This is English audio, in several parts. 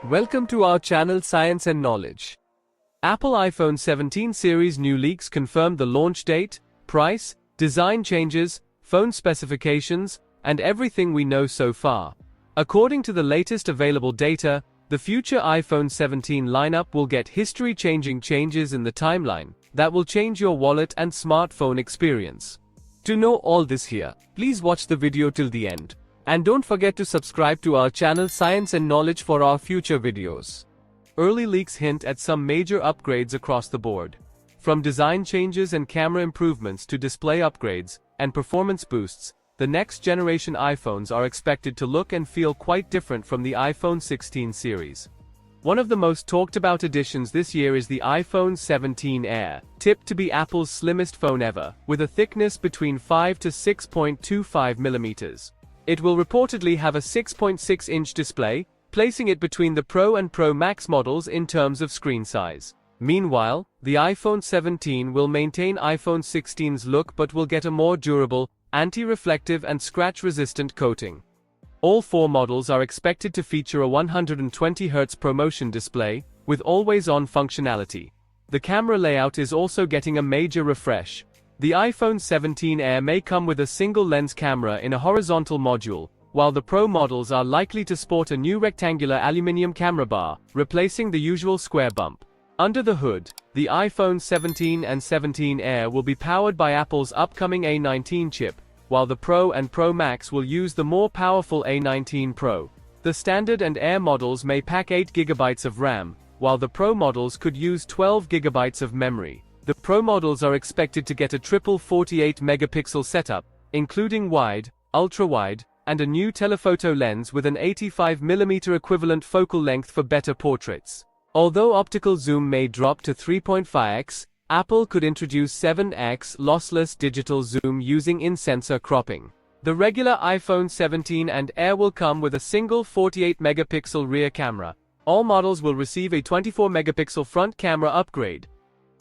Welcome to our channel Science and Knowledge. Apple iPhone 17 series new leaks confirmed the launch date, price, design changes, phone specifications, and everything we know so far. According to the latest available data, the future iPhone 17 lineup will get history-changing changes in the timeline that will change your wallet and smartphone experience. To know all this here, please watch the video till the end. And don't forget to subscribe to our channel Science and Knowledge for our future videos. Early leaks hint at some major upgrades across the board. From design changes and camera improvements to display upgrades and performance boosts, the next generation iPhones are expected to look and feel quite different from the iPhone 16 series. One of the most talked about additions this year is the iPhone 17 Air, tipped to be Apple's slimmest phone ever, with a thickness between 5 to 6.25 millimeters. It will reportedly have a 6.6-inch display, placing it between the Pro and Pro Max models in terms of screen size. Meanwhile, the iPhone 17 will maintain iPhone 16's look but will get a more durable, anti-reflective and scratch-resistant coating. All four models are expected to feature a 120Hz ProMotion display, with always-on functionality. The camera layout is also getting a major refresh. The iPhone 17 Air may come with a single-lens camera in a horizontal module, while the Pro models are likely to sport a new rectangular aluminum camera bar, replacing the usual square bump. Under the hood, the iPhone 17 and 17 Air will be powered by Apple's upcoming A19 chip, while the Pro and Pro Max will use the more powerful A19 Pro. The Standard and Air models may pack 8 GB of RAM, while the Pro models could use 12 GB of memory. The Pro models are expected to get a triple 48-megapixel setup, including wide, ultra-wide, and a new telephoto lens with an 85mm equivalent focal length for better portraits. Although optical zoom may drop to 3.5x, Apple could introduce 7x lossless digital zoom using in-sensor cropping. The regular iPhone 17 and Air will come with a single 48-megapixel rear camera. All models will receive a 24-megapixel front camera upgrade.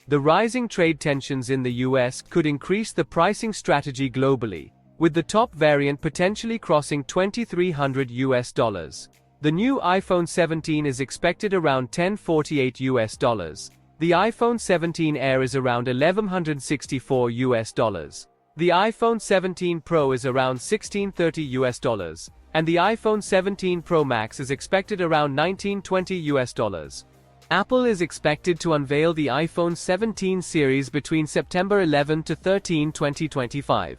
The rising trade tensions in the US could increase the pricing strategy globally, with the top variant potentially crossing $2,300. The new iPhone 17 is expected around $1,048. The iPhone 17 Air is around $1,164. The iPhone 17 Pro is around $1,630, and the iPhone 17 Pro Max is expected around $1,920. Apple is expected to unveil the iPhone 17 series between September 11 to 13, 2025.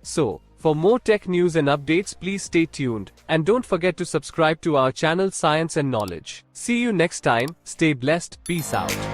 So, for more tech news and updates, please stay tuned, and don't forget to subscribe to our channel Science and Knowledge. See you next time, stay blessed, peace out.